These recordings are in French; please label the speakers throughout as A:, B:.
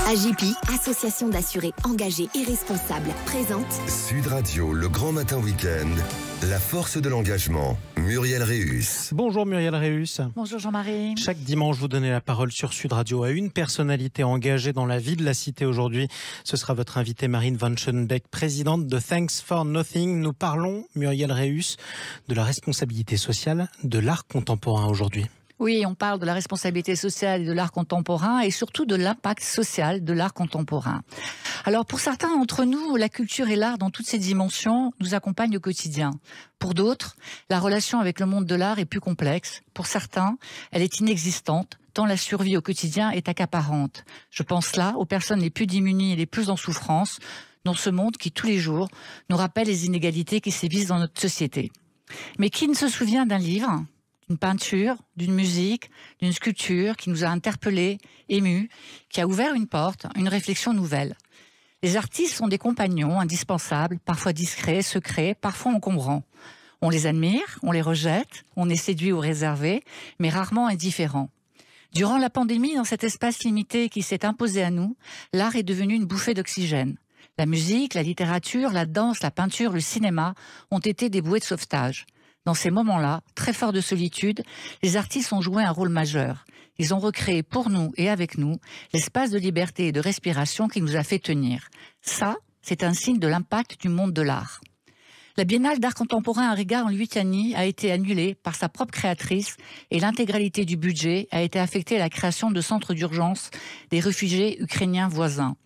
A: AJPI, association d'assurés engagés et responsables, présente
B: Sud Radio, le grand matin week-end, la force de l'engagement. Muriel Réus.
C: Bonjour Muriel Réus.
D: Bonjour Jean-Marie.
C: Chaque dimanche, vous donnez la parole sur Sud Radio à une personnalité engagée dans la vie de la cité. Aujourd'hui, ce sera votre invitée Marine Van Schoenbeck, présidente de Thanks for Nothing. Nous parlons, Muriel Réus, de la responsabilité sociale de l'art contemporain aujourd'hui.
D: Oui, on parle de la responsabilité sociale et de l'art contemporain et surtout de l'impact social de l'art contemporain. Alors pour certains d'entre nous, la culture et l'art dans toutes ses dimensions nous accompagnent au quotidien. Pour d'autres, la relation avec le monde de l'art est plus complexe. Pour certains, elle est inexistante, tant la survie au quotidien est accaparante. Je pense là aux personnes les plus démunies et les plus en souffrance dans ce monde qui, tous les jours, nous rappelle les inégalités qui sévissent dans notre société. Mais qui ne se souvient d'un livre, d'une peinture, d'une musique, d'une sculpture qui nous a interpellés, émus, qui a ouvert une porte, une réflexion nouvelle. Les artistes sont des compagnons indispensables, parfois discrets, secrets, parfois encombrants. On les admire, on les rejette, on est séduit ou réservé, mais rarement indifférent. Durant la pandémie, dans cet espace limité qui s'est imposé à nous, l'art est devenu une bouffée d'oxygène. La musique, la littérature, la danse, la peinture, le cinéma ont été des bouées de sauvetage. Dans ces moments-là, très forts de solitude, les artistes ont joué un rôle majeur. Ils ont recréé pour nous et avec nous l'espace de liberté et de respiration qui nous a fait tenir. Ça, c'est un signe de l'impact du monde de l'art. La Biennale d'art contemporain à Riga en Lituanie a été annulée par sa propre créatrice et l'intégralité du budget a été affectée à la création de centres d'urgence des réfugiés ukrainiens voisins.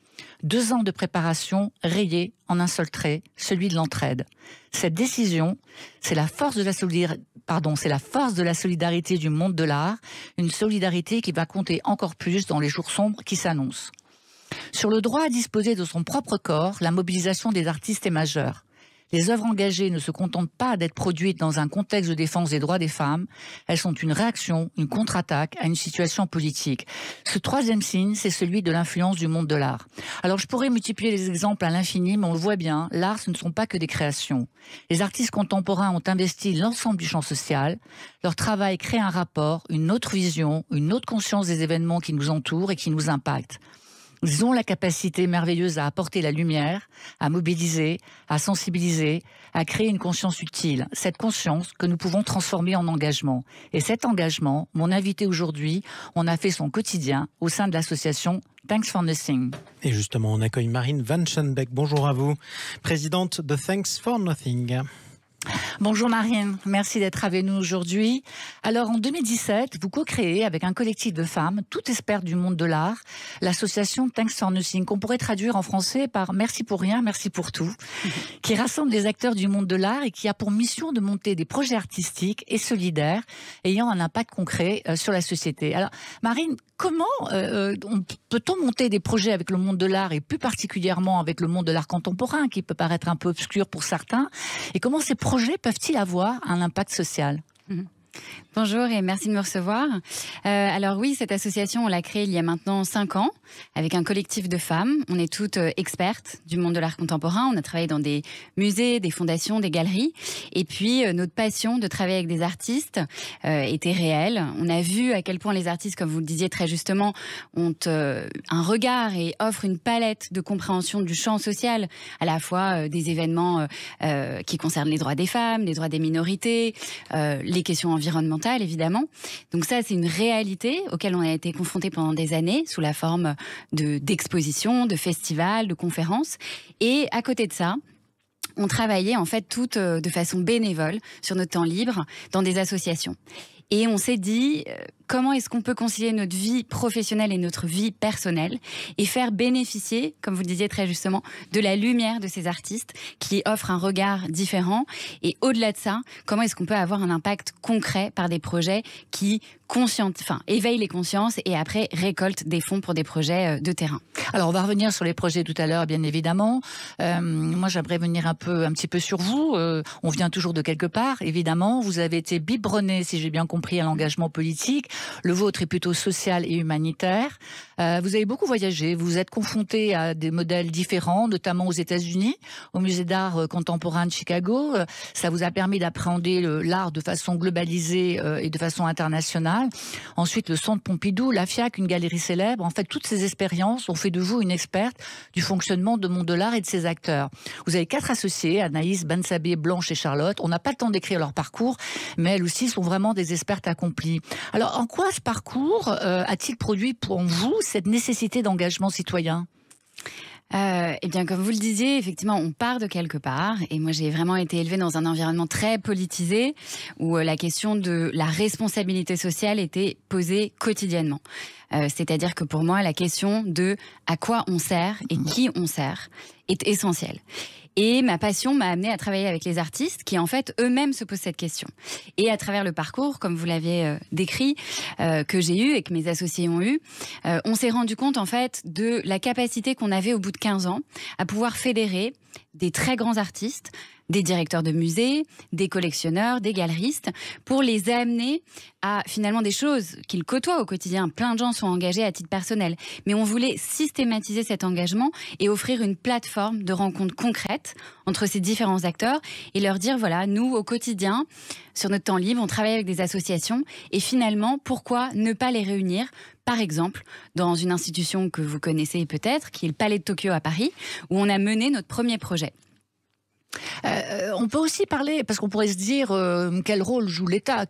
D: 2 ans de préparation rayés en un seul trait, celui de l'entraide. Cette décision, c'est la force de la solidarité du monde de l'art, une solidarité qui va compter encore plus dans les jours sombres qui s'annoncent. Sur le droit à disposer de son propre corps, la mobilisation des artistes est majeure. Les œuvres engagées ne se contentent pas d'être produites dans un contexte de défense des droits des femmes. Elles sont une réaction, une contre-attaque à une situation politique. Ce troisième signe, c'est celui de l'influence du monde de l'art. Alors je pourrais multiplier les exemples à l'infini, mais on le voit bien, l'art, ce ne sont pas que des créations. Les artistes contemporains ont investi l'ensemble du champ social. Leur travail crée un rapport, une autre vision, une autre conscience des événements qui nous entourent et qui nous impactent. Ils ont la capacité merveilleuse à apporter la lumière, à mobiliser, à sensibiliser, à créer une conscience utile. Cette conscience que nous pouvons transformer en engagement. Et cet engagement, mon invité aujourd'hui, on a fait son quotidien au sein de l'association Thanks for Nothing.
C: Et justement, on accueille Marine Van Schoenbeck. Bonjour à vous, présidente de Thanks for Nothing.
D: Bonjour Marine, merci d'être avec nous aujourd'hui. Alors en 2017, vous co-créez avec un collectif de femmes, toutes expertes du monde de l'art, l'association Thanks for Nothing, qu'on pourrait traduire en français par Merci pour rien, merci pour tout, qui rassemble les acteurs du monde de l'art et qui a pour mission de monter des projets artistiques et solidaires ayant un impact concret sur la société. Alors Marine, comment peut-on monter des projets avec le monde de l'art et plus particulièrement avec le monde de l'art contemporain qui peut paraître un peu obscur pour certains, et comment ces projets peuvent-ils avoir un impact social ?
E: Bonjour et merci de me recevoir. Alors oui, cette association, on l'a créée il y a maintenant 5 ans avec un collectif de femmes. On est toutes expertes du monde de l'art contemporain. On a travaillé dans des musées, des fondations, des galeries. Et puis, notre passion de travailler avec des artistes était réelle. On a vu à quel point les artistes, comme vous le disiez très justement, ont un regard et offrent une palette de compréhension du champ social, à la fois des événements qui concernent les droits des femmes, les droits des minorités, les questions environnementales, évidemment. Donc ça, c'est une réalité auquel on a été confrontés pendant des années sous la forme d'expositions, de festivals, de conférences. Et à côté de ça, on travaillait en fait toutes de façon bénévole sur notre temps libre dans des associations. Et on s'est dit, comment est-ce qu'on peut concilier notre vie professionnelle et notre vie personnelle et faire bénéficier, comme vous le disiez très justement, de la lumière de ces artistes qui offrent un regard différent. Et au-delà de ça, comment est-ce qu'on peut avoir un impact concret par des projets qui éveillent les consciences et après récoltent des fonds pour des projets de terrain.
D: Alors on va revenir sur les projets tout à l'heure, bien évidemment. Moi j'aimerais venir un petit peu sur vous. On vient toujours de quelque part, évidemment. Vous avez été biberonné, si j'ai bien compris, à l'engagement politique. Le vôtre est plutôt social et humanitaire. Vous avez beaucoup voyagé, vous êtes confronté à des modèles différents, notamment aux États-Unis, au Musée d'art contemporain de Chicago. Ça vous a permis d'appréhender l'art de façon globalisée et de façon internationale. Ensuite, le Centre Pompidou, la FIAC, une galerie célèbre. En fait, toutes ces expériences ont fait de vous une experte du fonctionnement du monde de l'art et de ses acteurs. Vous avez 4 associés, Anaïs, Bensabé, Blanche et Charlotte. On n'a pas le temps d'écrire leur parcours, mais elles aussi sont vraiment des expertes accomplies. Alors, en quoi ce parcours a-t-il produit pour vous cette nécessité d'engagement citoyen ?
E: Eh bien, comme vous le disiez, effectivement, on part de quelque part. Et moi, j'ai vraiment été élevée dans un environnement très politisé, où la question de la responsabilité sociale était posée quotidiennement. C'est-à-dire que pour moi, la question de à quoi on sert et qui on sert est essentielle. Et ma passion m'a amenée à travailler avec les artistes qui, en fait, eux-mêmes se posent cette question. Et à travers le parcours, comme vous l'avez décrit, que j'ai eu et que mes associés ont eu, on s'est rendu compte, en fait, de la capacité qu'on avait au bout de 15 ans à pouvoir fédérer des très grands artistes, des directeurs de musées, des collectionneurs, des galeristes, pour les amener à finalement des choses qu'ils côtoient au quotidien. Plein de gens sont engagés à titre personnel, mais on voulait systématiser cet engagement et offrir une plateforme de rencontres concrètes entre ces différents acteurs et leur dire, voilà, nous, au quotidien, sur notre temps libre, on travaille avec des associations et finalement, pourquoi ne pas les réunir ? Par exemple, dans une institution que vous connaissez peut-être, qui est le Palais de Tokyo à Paris, où on a mené notre premier projet.
D: On peut aussi parler, parce qu'on pourrait se dire quel rôle joue l'État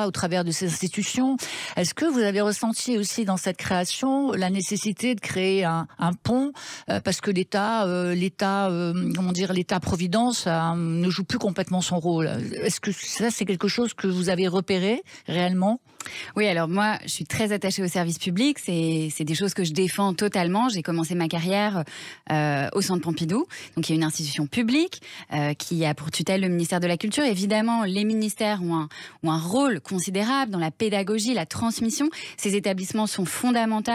D: au travers de ces institutions. Est-ce que vous avez ressenti aussi dans cette création la nécessité de créer un pont, parce que l'État-providence ne joue plus complètement son rôle. Est-ce que ça, c'est quelque chose que vous avez repéré réellement ?
E: Oui, alors moi, je suis très attachée au service public. C'est des choses que je défends totalement. J'ai commencé ma carrière au Centre Pompidou, donc il y a une institution publique qui a pour tutelle le ministère de la Culture. Évidemment, les ministères ont un rôle considérable dans la pédagogie, la transmission. Ces établissements sont fondamentaux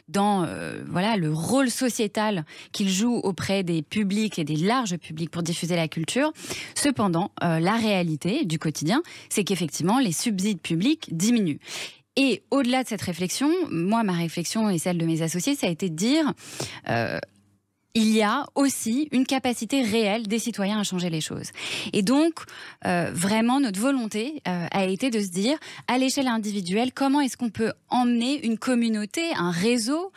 E: dans le rôle sociétal qu'ils jouent auprès des publics et des larges publics pour diffuser la culture. Cependant, la réalité du quotidien, c'est qu'effectivement, les subsides publics diminuent. Et au-delà de cette réflexion, moi, ma réflexion et celle de mes associés, ça a été de dire il y a aussi une capacité réelle des citoyens à changer les choses. Et donc, vraiment, notre volonté a été de se dire, à l'échelle individuelle, comment est-ce qu'on peut emmener une communauté, un réseau,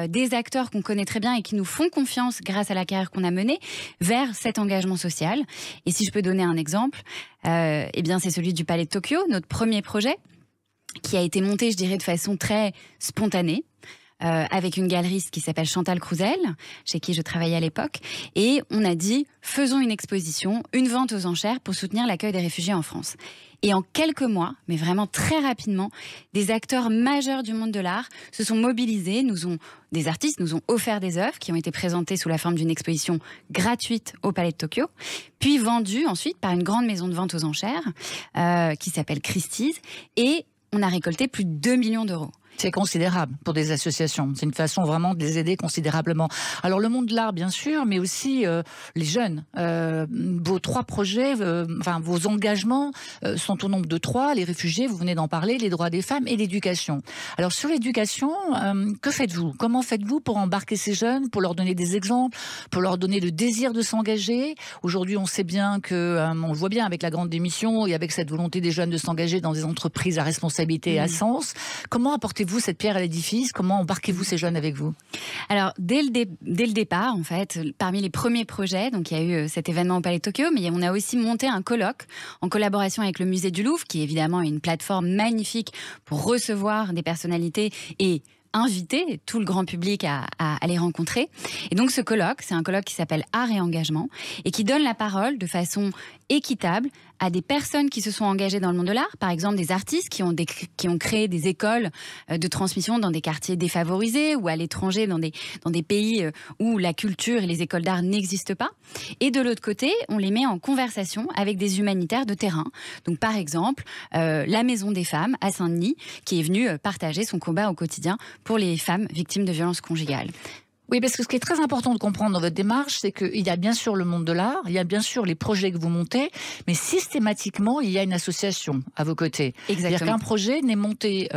E: des acteurs qu'on connaît très bien et qui nous font confiance grâce à la carrière qu'on a menée, vers cet engagement social. Et si je peux donner un exemple, eh bien, c'est celui du Palais de Tokyo, notre premier projet, qui a été monté, je dirais, de façon très spontanée, avec une galeriste qui s'appelle Chantal Crouzel, chez qui je travaillais à l'époque. Et on a dit, faisons une exposition, une vente aux enchères pour soutenir l'accueil des réfugiés en France. Et en quelques mois, mais vraiment très rapidement, des acteurs majeurs du monde de l'art se sont mobilisés, des artistes nous ont offert des œuvres qui ont été présentées sous la forme d'une exposition gratuite au Palais de Tokyo, puis vendues ensuite par une grande maison de vente aux enchères qui s'appelle Christie's. Et on a récolté plus de 2 millions d'euros.
D: C'est considérable pour des associations. C'est une façon vraiment de les aider considérablement. Alors le monde de l'art, bien sûr, mais aussi les jeunes. Vos 3 projets, vos engagements sont au nombre de 3. Les réfugiés, vous venez d'en parler, les droits des femmes et l'éducation. Alors sur l'éducation, que faites-vous ? Comment faites-vous pour embarquer ces jeunes, pour leur donner des exemples, pour leur donner le désir de s'engager ? Aujourd'hui, on sait bien que, on le voit bien avec la grande démission et avec cette volonté des jeunes de s'engager dans des entreprises à responsabilité et à sens. Comment apportez-vous cette pierre à l'édifice ? Comment embarquez-vous ces jeunes avec vous ?
E: Alors, dès le départ, en fait, parmi les premiers projets, donc il y a eu cet événement au Palais de Tokyo, mais on a aussi monté un colloque en collaboration avec le Musée du Louvre, qui est évidemment une plateforme magnifique pour recevoir des personnalités et inviter tout le grand public à les rencontrer. Et donc ce colloque, c'est un colloque qui s'appelle Art et Engagement et qui donne la parole de façon équitable à des personnes qui se sont engagées dans le monde de l'art, par exemple des artistes qui ont créé des écoles de transmission dans des quartiers défavorisés ou à l'étranger, dans des pays où la culture et les écoles d'art n'existent pas. Et de l'autre côté, on les met en conversation avec des humanitaires de terrain. Donc par exemple, la Maison des Femmes à Saint-Denis, qui est venue partager son combat au quotidien pour les femmes victimes de violences conjugales.
D: Oui, parce que ce qui est très important de comprendre dans votre démarche, c'est qu'il y a bien sûr le monde de l'art, il y a bien sûr les projets que vous montez, mais systématiquement, il y a une association à vos côtés.
E: Exactement.
D: C'est-à-dire qu'un projet n'est monté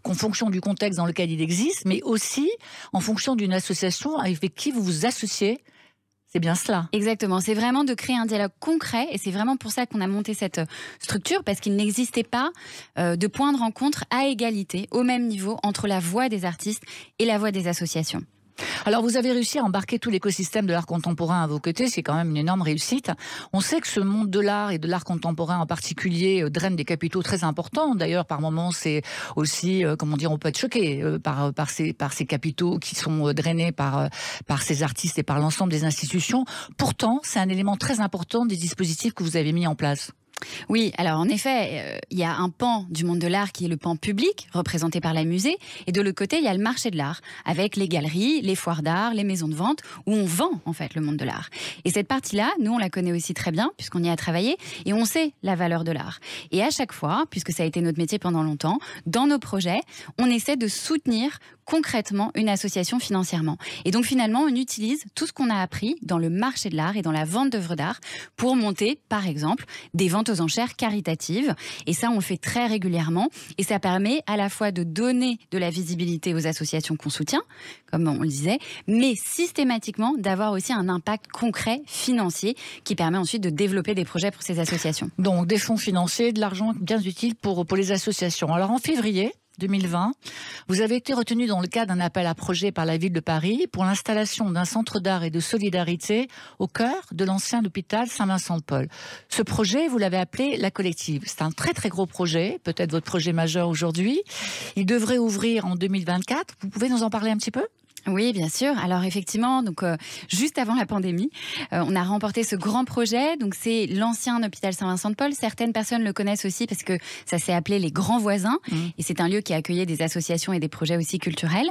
D: qu'en fonction du contexte dans lequel il existe, mais aussi en fonction d'une association avec qui vous vous associez. C'est bien cela.
E: Exactement, c'est vraiment de créer un dialogue concret et c'est vraiment pour ça qu'on a monté cette structure parce qu'il n'existait pas de point de rencontre à égalité, au même niveau, entre la voix des artistes et la voix des associations.
D: Alors vous avez réussi à embarquer tout l'écosystème de l'art contemporain à vos côtés, c'est quand même une énorme réussite. On sait que ce monde de l'art et de l'art contemporain en particulier draine des capitaux très importants. D'ailleurs, par moments, c'est aussi, on peut être choqué par ces capitaux qui sont drainés par ces artistes et par l'ensemble des institutions. Pourtant, c'est un élément très important des dispositifs que vous avez mis en place.
E: Oui, alors en effet, il y a un pan du monde de l'art qui est le pan public, représenté par les musées, et de l'autre côté, il y a le marché de l'art, avec les galeries, les foires d'art, les maisons de vente, où on vend en fait le monde de l'art. Et cette partie-là, nous, on la connaît aussi très bien, puisqu'on y a travaillé, et on sait la valeur de l'art. Et à chaque fois, puisque ça a été notre métier pendant longtemps, dans nos projets, on essaie de soutenir concrètement une association financièrement. Et donc finalement, on utilise tout ce qu'on a appris dans le marché de l'art et dans la vente d'œuvres d'art pour monter, par exemple, des ventes aux enchères caritatives. Et ça, on le fait très régulièrement. Et ça permet à la fois de donner de la visibilité aux associations qu'on soutient, comme on le disait, mais systématiquement d'avoir aussi un impact concret financier qui permet ensuite de développer des projets pour ces associations.
D: Donc des fonds financiers, de l'argent bien utile pour les associations. Alors en février 2020, vous avez été retenu dans le cadre d'un appel à projet par la ville de Paris pour l'installation d'un centre d'art et de solidarité au cœur de l'ancien hôpital Saint-Vincent-de-Paul. Ce projet, vous l'avez appelé La Collective. C'est un très très gros projet, peut-être votre projet majeur aujourd'hui. Il devrait ouvrir en 2024. Vous pouvez nous en parler un petit peu ?
E: Oui, bien sûr. Alors effectivement, donc juste avant la pandémie, on a remporté ce grand projet. Donc c'est l'ancien hôpital Saint-Vincent-de-Paul. Certaines personnes le connaissent aussi parce que ça s'est appelé les Grands Voisins. Et c'est un lieu qui accueillait des associations et des projets aussi culturels.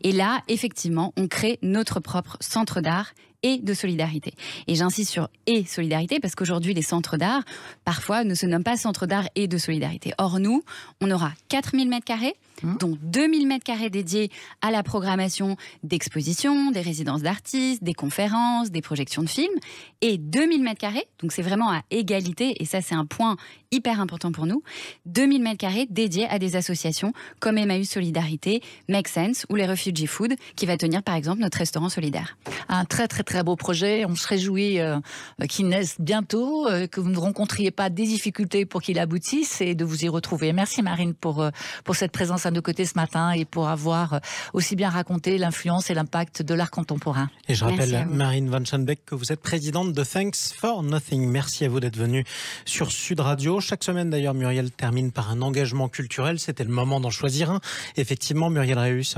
E: Et là, effectivement, on crée notre propre centre d'art et de solidarité. Et j'insiste sur « et solidarité » parce qu'aujourd'hui, les centres d'art, parfois, ne se nomment pas centres d'art et de solidarité. Or, nous, on aura 4000 m², dont 2000 m² dédiés à la programmation d'expositions, des résidences d'artistes, des conférences, des projections de films, et 2000 m², donc c'est vraiment à égalité, et ça, c'est un point hyper important pour nous, 2000 m² dédiés à des associations comme Emmaüs Solidarité, Make Sense ou les Refugee Food, qui va tenir, par exemple, notre restaurant solidaire.
D: Un très, très, très beau projet. On se réjouit qu'il naisse bientôt, que vous ne rencontriez pas des difficultés pour qu'il aboutisse et de vous y retrouver. Merci Marine pour cette présence à nos côtés ce matin et pour avoir aussi bien raconté l'influence et l'impact de l'art contemporain.
C: Et je rappelle, Marine Van Schanbeck, que vous êtes présidente de Thanks for Nothing. Merci à vous d'être venue sur Sud Radio. Chaque semaine d'ailleurs, Muriel termine par un engagement culturel. C'était le moment d'en choisir un. Effectivement, Muriel Reus.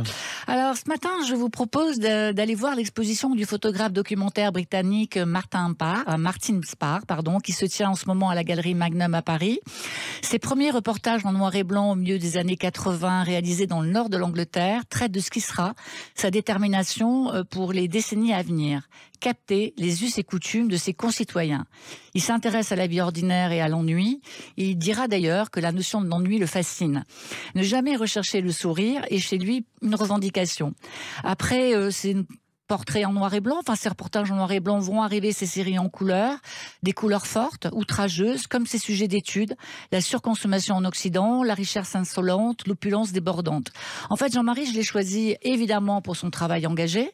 D: Alors ce matin, je vous propose d'aller voir l'exposition du photographe documentaire britannique Martin Spar, qui se tient en ce moment à la Galerie Magnum à Paris. Ses premiers reportages en noir et blanc au milieu des années 80, réalisés dans le nord de l'Angleterre, traitent de ce qui sera sa détermination pour les décennies à venir. Capter les us et coutumes de ses concitoyens. Il s'intéresse à la vie ordinaire et à l'ennui. Il dira d'ailleurs que la notion de l'ennui le fascine. Ne jamais rechercher le sourire est chez lui une revendication. Après, c'est une portraits en noir et blanc, ces reportages en noir et blanc vont arriver, ces séries en couleur, des couleurs fortes, outrageuses, comme ces sujets d'études, la surconsommation en Occident, la richesse insolente, l'opulence débordante. En fait, Jean-Marie, je l'ai choisi évidemment pour son travail engagé.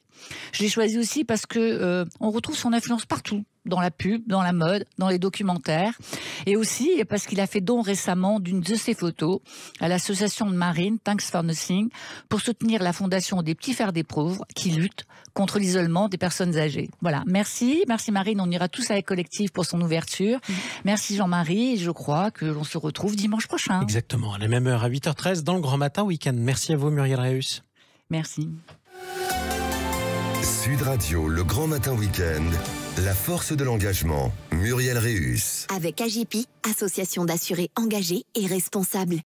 D: Je l'ai choisi aussi parce que on retrouve son influence partout, dans la pub, dans la mode, dans les documentaires, et aussi parce qu'il a fait don récemment d'une de ses photos à l'association de Marine, Thanks for Nothing, pour soutenir la fondation des Petits Frères des Pauvres qui luttent contre l'isolement des personnes âgées. Voilà, merci Marine, on ira tous à la collective pour son ouverture. Merci Jean-Marie, et je crois que l'on se retrouve dimanche prochain.
C: Exactement, à la même heure, à 8h13, dans le Grand Matin Week-end. Merci à vous Muriel Reus.
D: Merci.
B: Sud Radio, le Grand Matin Week-end, la force de l'engagement, Muriel Reus.
A: Avec AGP, association d'assurés engagés et responsables.